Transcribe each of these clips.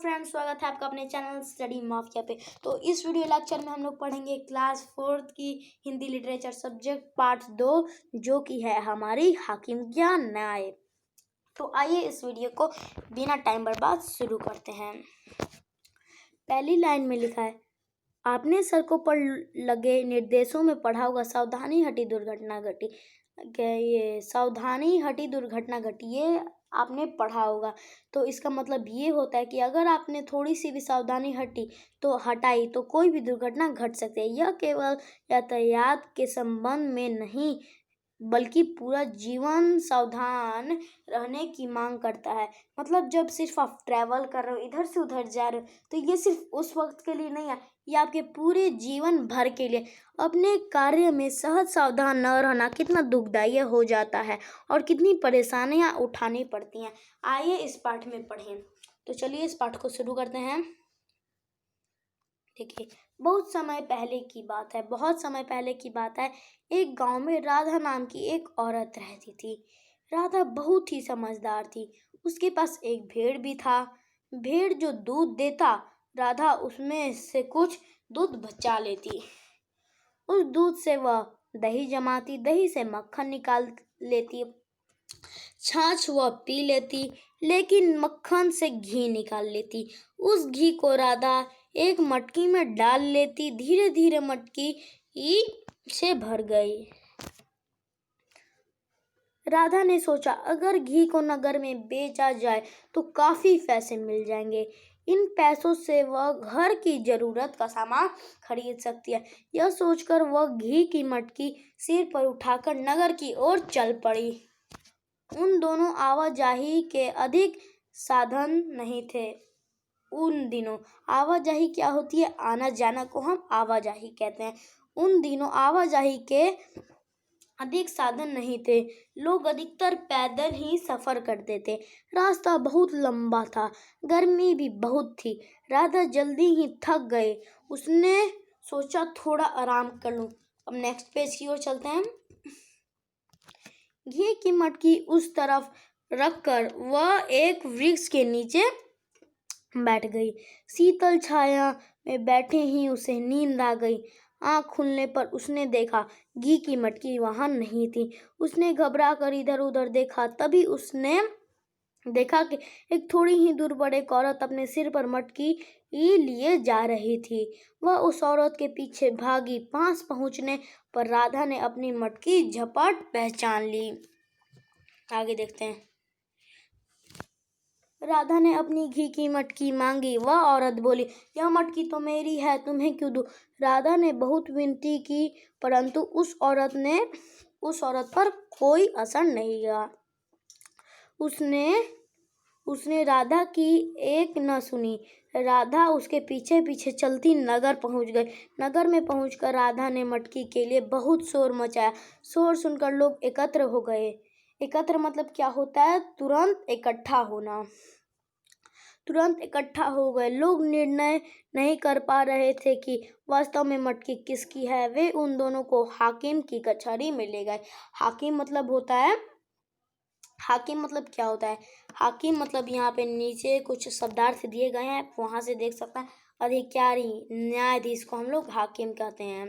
Friends, स्वागत है आपका अपने चैनल स्टडी माफिया पे। तो इस वीडियो लेक्चर में हम लोग पढ़ेंगे क्लास 4th की हिंदी लिटरेचर सब्जेक्ट पार्ट 2, जो कि है हमारी हाकिम क्या न्याय। तो आइए इस वीडियो को बिना टाइम बर्बाद शुरू करते हैं। पहली लाइन में लिखा है, आपने सड़कों पर लगे निर्देशों में पढ़ा होगा सावधानी हटी दुर्घटना घटी। ये सावधानी हटी दुर्घटना घटी ये आपने पढ़ा होगा। तो इसका मतलब ये होता है कि अगर आपने थोड़ी सी भी सावधानी हटाई तो कोई भी दुर्घटना घट सकती है। यह केवल यातायात के संबंध में नहीं बल्कि पूरा जीवन सावधान रहने की मांग करता है। मतलब जब सिर्फ आप ट्रैवल कर रहे हो, इधर से उधर जा रहे हो, तो ये सिर्फ उस वक्त के लिए नहीं है, ये आपके पूरे जीवन भर के लिए। अपने कार्य में सहज सावधान न रहना कितना दुखदायी हो जाता है और कितनी परेशानियां उठानी पड़ती हैं। आइए इस पाठ में पढ़ें। तो चलिए इस पाठ को शुरू करते हैं। देखिए, बहुत समय पहले की बात है। एक गांव में राधा नाम की एक औरत रहती थी। राधा बहुत ही समझदार थी। उसके पास एक भेड़ भी था। भेड़ जो दूध देता, राधा उसमें से कुछ दूध बचा लेती। उस दूध से वह दही जमाती, दही से मक्खन निकाल लेती, छाछ वह पी लेती, लेकिन मक्खन से घी निकाल लेती। उस घी को राधा एक मटकी में डाल लेती। धीरे धीरे मटकी से भर गई। राधा ने सोचा, अगर घी को नगर में बेचा जाए तो काफी पैसे मिल जाएंगे। इन पैसों से वह घर की जरूरत का सामान खरीद सकती है। यह सोचकर वह घी की मटकी सिर पर उठाकर नगर की ओर चल पड़ी। उन दोनों आवाजाही के अधिक साधन नहीं थे। उन दिनों आवाजाही क्या होती है? आना जाना को हम आवाजाही कहते हैं। उन दिनों आवाजाही के अधिक साधन नहीं थे। लोग अधिकतर पैदल ही सफर करते थे। रास्ता बहुत लंबा था, गर्मी भी बहुत थी। राधा जल्दी ही थक गए। उसने सोचा थोड़ा आराम कर लूं। अब नेक्स्ट पेज की ओर चलते हैं। घी की मटकी उस तरफ रखकर वह एक वृक्ष के नीचे बैठ गई। शीतल छाया में बैठे ही उसे नींद आ गई। आँख खुलने पर उसने देखा घी की मटकी वहां नहीं थी। उसने घबरा कर इधर उधर देखा। तभी उसने देखा कि एक थोड़ी ही दूर पर एक औरत अपने सिर पर मटकी लिए जा रही थी। वह उस औरत के पीछे भागी। पास पहुंचने पर राधा ने अपनी मटकी झपट पहचान ली। आगे देखते हैं। राधा ने अपनी घी की मटकी मांगी। वह औरत बोली, यह मटकी तो मेरी है, तुम्हें क्यों दूं? राधा ने बहुत विनती की, परंतु उस औरत पर कोई असर नहीं हुआ। उसने राधा की एक न सुनी। राधा उसके पीछे पीछे चलती नगर पहुंच गई। नगर में पहुंचकर राधा ने मटकी के लिए बहुत शोर मचाया। शोर सुनकर लोग एकत्र हो गए। एकत्र मतलब क्या होता है? तुरंत इकट्ठा होना। तुरंत इकट्ठा हो गए। लोग निर्णय नहीं कर पा रहे थे कि वास्तव में मटकी किसकी है। वे उन दोनों को हाकिम की कचहरी में ले गए। हाकिम मतलब क्या होता है? हाकिम मतलब यहाँ पे नीचे कुछ शब्दार्थ दिए गए हैं, वहां से देख सकता है। अधिकारी, न्यायाधीश को हम लोग हाकिम कहते हैं।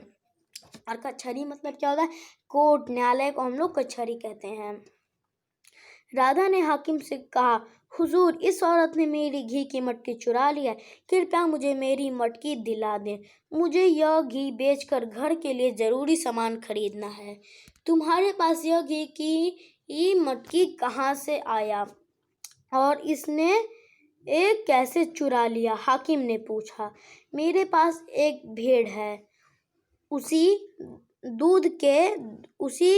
और कचहरी मतलब क्या होता है? कोर्ट, न्यायालय को हम लोग कचहरी कहते हैं। राधा ने हाकिम से कहा, हुजूर, इस औरत ने मेरी घी की मटकी चुरा लिया है। कृपया मुझे मेरी मटकी दिला दें। मुझे यह घी बेचकर घर के लिए जरूरी सामान खरीदना है। तुम्हारे पास यह घी की मटकी कहाँ से आया और इसने एक कैसे चुरा लिया? हाकिम ने पूछा। मेरे पास एक भेड़ है। उसी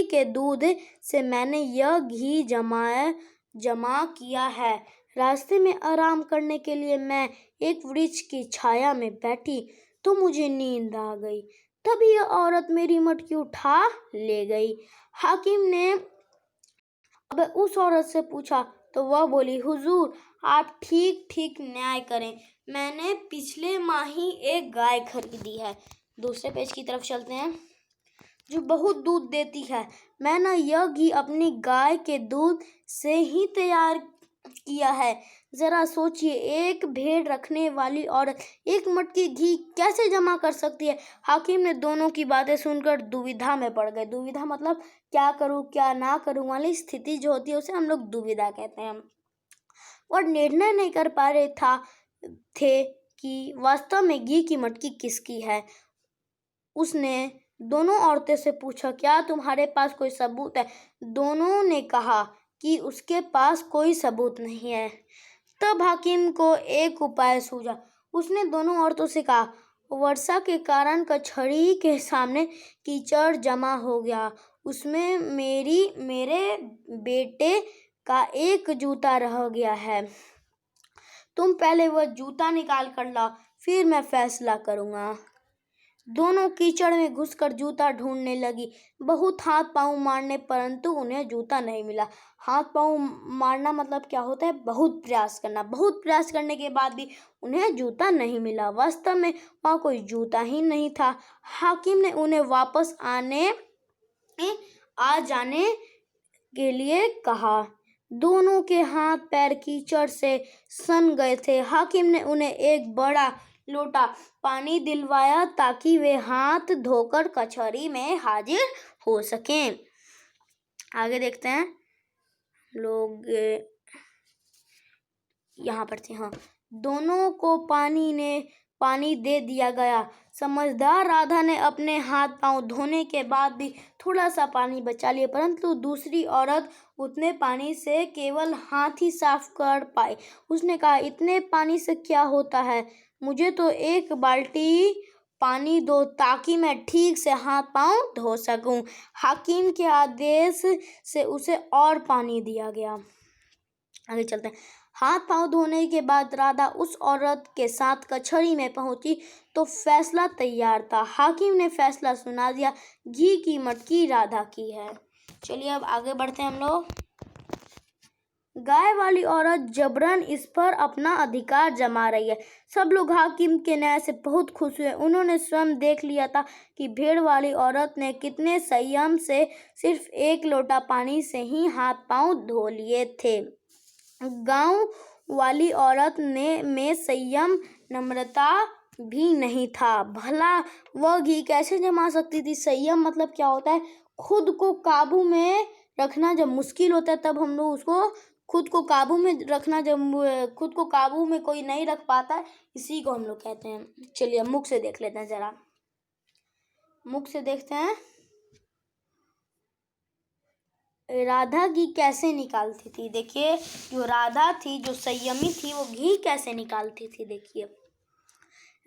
के दूध से मैंने यह घी जमा किया है। रास्ते में आराम करने के लिए मैं एक वृक्ष की छाया में बैठी तो मुझे नींद आ गई। तभी यह औरत मेरी मटकी उठा ले गई। हाकिम ने अब उस औरत से पूछा तो वह बोली, हुजूर, आप ठीक न्याय करें। मैंने पिछले माह ही एक गाय खरीदी है। दूसरे पेज की तरफ चलते हैं। जो बहुत दूध देती है। मैं यह घी अपनी गाय के दूध से ही तैयार किया है। जरा सोचिए, एक भेड़ रखने वाली औरत एक मटकी घी कैसे जमा कर सकती है। हाकिम ने दोनों की बातें सुनकर दुविधा में पड़ गए। दुविधा मतलब क्या करूं क्या ना करूं वाली स्थिति जो होती है उसे हम लोग दुविधा कहते हैं। और निर्णय नहीं कर पा रहे थे कि वास्तव में घी की मटकी किसकी है। उसने दोनों औरतें से पूछा, क्या तुम्हारे पास कोई सबूत है। दोनों ने कहा कि उसके पास कोई सबूत नहीं है। तब हाकिम को एक उपाय सूझा। उसने दोनों औरतों से कहा, वर्षा के कारण कचहरी के सामने कीचड़ जमा हो गया। उसमें मेरे बेटे का एक जूता रह गया है। तुम पहले वह जूता निकाल कर लाओ, फिर मैं फैसला करूँगा। दोनों कीचड़ में घुसकर जूता ढूंढने लगी। बहुत हाथ पांव मारने परंतु उन्हें जूता नहीं मिला। हाथ पांव मारना मतलब क्या होता है, बहुत प्रयास करना। बहुत प्रयास करने के बाद भी उन्हें जूता नहीं मिला। वास्तव में वहाँ कोई जूता ही नहीं था। हाकिम ने उन्हें वापस आ जाने के लिए कहा। दोनों के हाथ पैर कीचड़ से सन गए थे। हाकिम ने उन्हें एक बड़ा लोटा पानी दिलवाया ताकि वे हाथ धोकर कचहरी में हाजिर हो सकें। आगे देखते हैं लोग यहाँ पर थे। हाँ, दोनों को पानी दे दिया गया। समझदार राधा ने अपने हाथ पांव धोने के बाद भी थोड़ा सा पानी बचा लिया, परंतु दूसरी औरत उतने पानी से केवल हाथ ही साफ कर पाई। उसने कहा, इतने पानी से क्या होता है, मुझे तो एक बाल्टी पानी दो ताकि मैं ठीक से हाथ पांव धो सकूं। हाकिम के आदेश से उसे और पानी दिया गया। आगे चलते हैं। हाथ पांव धोने के बाद राधा उस औरत के साथ कचहरी में पहुंची तो फैसला तैयार था। हाकिम ने फैसला सुना दिया, घी की मटकी राधा की है। चलिए अब आगे बढ़ते हैं हम लोग। गाय वाली औरत जबरन इस पर अपना अधिकार जमा रही है। सब लोग हाकिम के न्याय से बहुत खुश हुए। उन्होंने स्वयं देख लिया था कि भेड़ वाली औरत ने कितने संयम से सिर्फ एक लोटा पानी से ही हाथ पांव धो लिए थे। गांव वाली औरत में संयम नम्रता भी नहीं था। भला वह घी कैसे जमा सकती थी। संयम मतलब क्या होता है, खुद को काबू में रखना। जब मुश्किल होता है तब हम लोग उसको खुद को काबू में रखना। जब खुद को काबू में कोई नहीं रख पाता है, इसी को हम लोग कहते हैं। चलिए अब मुख से देख लेते हैं। जरा मुख से देखते हैं राधा घी कैसे निकालती थी। देखिए, जो राधा थी, जो संयमी थी, वो घी कैसे निकालती थी। देखिए,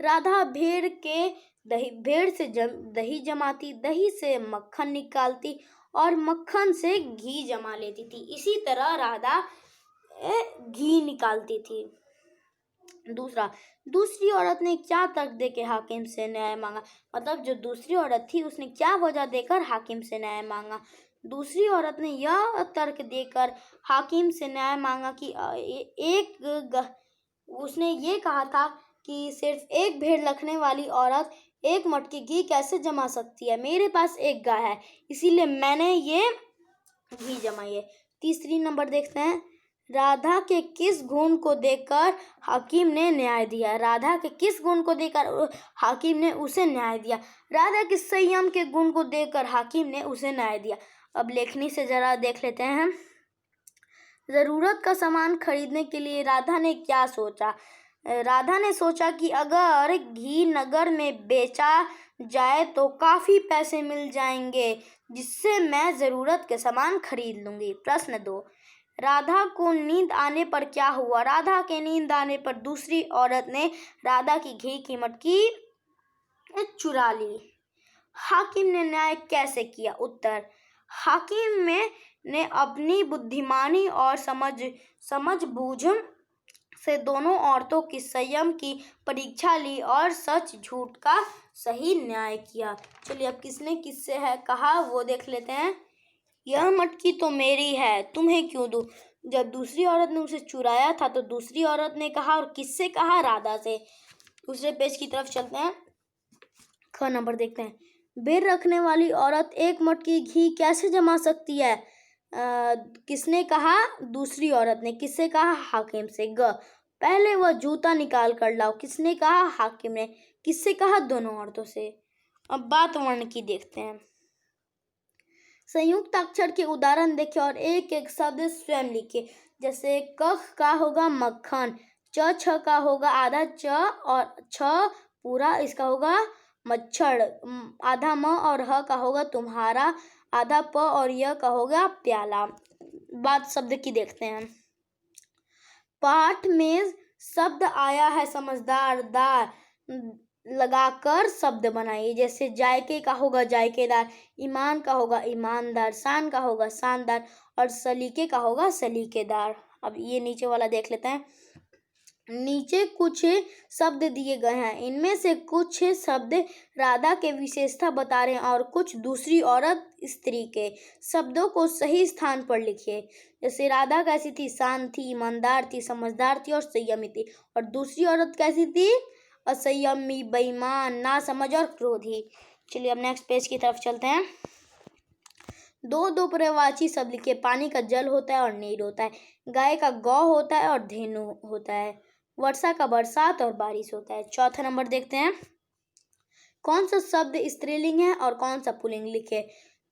राधा भेड़ से दही जमाती, दही से मक्खन निकालती और मक्खन से घी जमा लेती थी। इसी तरह राधा घी निकालती थी। दूसरी औरत ने क्या तर्क देकर हाकिम से न्याय मांगा। मतलब जो दूसरी औरत थी उसने क्या वजह देकर हाकिम से न्याय मांगा। दूसरी औरत ने यह तर्क देकर हाकिम से न्याय मांगा कि उसने ये कहा था कि सिर्फ एक भेड़ रखने वाली औरत एक मटकी घी कैसे जमा सकती है। मेरे पास एक गाय है, इसीलिए मैंने ये घी जमाई है। तीसरी नंबर देखते हैं। राधा के किस गुण को देखकर हाकिम ने न्याय दिया। राधा के किस गुण को देखकर हाकिम ने उसे न्याय दिया। राधा के संयम के गुण को देखकर हाकिम ने उसे न्याय दिया। अब लेखनी से जरा देख लेते हैं। जरूरत का सामान खरीदने के लिए राधा ने क्या सोचा। राधा ने सोचा कि अगर घी नगर में बेचा जाए तो काफ़ी पैसे मिल जाएंगे, जिससे मैं ज़रूरत के सामान खरीद लूँगी। प्रश्न 2, राधा को नींद आने पर क्या हुआ। राधा के नींद आने पर दूसरी औरत ने राधा की घी की मटकी चुरा ली। हाकिम ने न्याय कैसे किया। उत्तर, हाकिम ने अपनी बुद्धिमानी और समझ बूझ से दोनों औरतों की संयम की परीक्षा ली और सच झूठ का सही न्याय किया। चलिए अब किसने किससे है कहा वो देख लेते हैं। यह मटकी तो मेरी है, तुम्हें क्यों दूं। जब दूसरी औरत ने उसे चुराया था तो दूसरी औरत ने कहा, और किससे कहा, राधा से। दूसरे पेज की तरफ चलते हैं। ख नंबर देखते हैं। भेड़ रखने वाली औरत एक मटकी घी कैसे जमा सकती है। किसने कहा? दूसरी औरत ने। किससे कहा? हाकिम से। ग, पहले वह जूता निकाल कर लाओ। किसने कहा? हाकिम ने। किससे कहा? दोनों औरतों से। अब बात वर्ण की देखते हैं। संयुक्त अक्षर के उदाहरण देखें और एक एक शब्द स्वयं लिखिए। जैसे क का होगा मक्खन, छ का होगा आधा च और छ पूरा इसका होगा मच्छर, आधा म और ह का होगा तुम्हारा, आधा प और य का होगा प्याला। बात शब्द की देखते हैं। पाठ में शब्द आया है समझदार, दार लगाकर शब्द बनाइए। जैसे जायके का होगा जायकेदार, ईमान का होगा ईमानदार, शान का होगा शानदार और सलीके का होगा सलीकेदार। अब ये नीचे वाला देख लेते हैं। नीचे कुछ शब्द दिए गए हैं, इनमें से कुछ शब्द राधा के विशेषता बता रहे हैं और कुछ दूसरी औरत स्त्री के। शब्दों को सही स्थान पर लिखिए। जैसे राधा कैसी थी? शांत थी, ईमानदार थी, समझदार थी और संयमी थी। और दूसरी औरत कैसी थी? असंयमी, बेईमान, नासमझ और क्रोधी। चलिए अब नेक्स्ट पेज की तरफ चलते हैं। दो पर्यायवाची शब्द लिखिए। पानी का जल होता है और नीर होता है। गाय का गौ होता है और धेनु होता है। वर्षा का बरसात और बारिश होता है। चौथा नंबर देखते हैं। कौन सा शब्द स्त्रीलिंग है और कौन सा पुल्लिंग लिखे।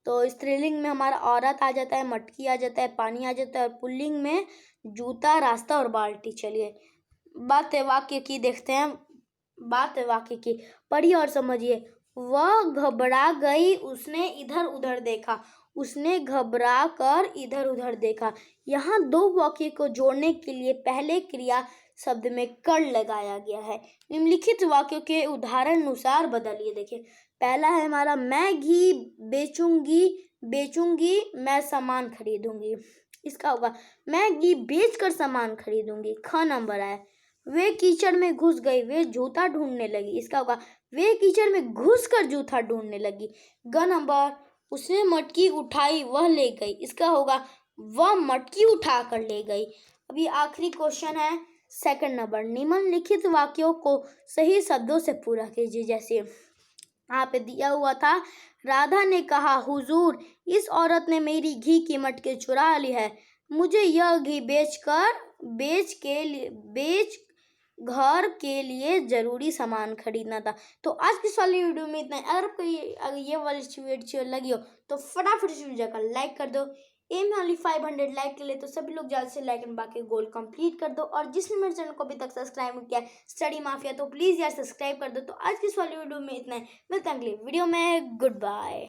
तो स्त्रीलिंग में हमारा औरत आ जाता है, मटकी आ जाता है, पानी आ जाता है और पुल्लिंग में जूता, रास्ता और बाल्टी। चलिए बात वाक्य की देखते हैं। बात वाक्य की पढ़िए और समझिए। वह घबरा गई, उसने इधर उधर देखा। उसने घबरा कर इधर उधर देखा। यहाँ दो वाक्य को जोड़ने के लिए पहले क्रिया शब्द में कर लगाया गया है। निम्नलिखित वाक्यों के उदाहरण अनुसार बदलिए। देखिए पहला है हमारा, मैं घी बेचूंगी मैं सामान खरीदूंगी। इसका होगा मैं घी बेचकर सामान खरीदूंगी। ख नंबर है, वे कीचड़ में घुस गई, वे जूता ढूंढने लगी। इसका होगा वे कीचड़ में घुसकर जूता ढूंढने लगी। ग नंबर, उसने मटकी उठाई, वह ले गई। इसका होगा वह मटकी उठा कर ले गई। अभी आखिरी क्वेश्चन है सेकंड नंबर। निम्नलिखित वाक्यों को सही शब्दों से पूरा कीजिए। जैसे यहाँ पे दिया हुआ था, राधा ने कहा, हुजूर इस औरत ने मेरी घी की मटकी चुरा ली है। मुझे यह घी बेच घर के लिए जरूरी सामान खरीदना था। तो आज की इस वाली वीडियो में इतना। अगर ये वाली वीडियो लगी हो तो फटाफट इस वीडियो का लाइक कर दो। एम है ओनली 500 लाइक के लिए, तो सभी लोग जल्द से लाइक एंड बाकी गोल कंप्लीट कर दो। और जिसने मेरे चैनल को अभी तक सब्सक्राइब नहीं किया स्टडी माफिया, तो प्लीज़ यार सब्सक्राइब कर दो। तो आज की इस वाली वीडियो में इतना है, मिलते हैं अगली वीडियो में। Good bye.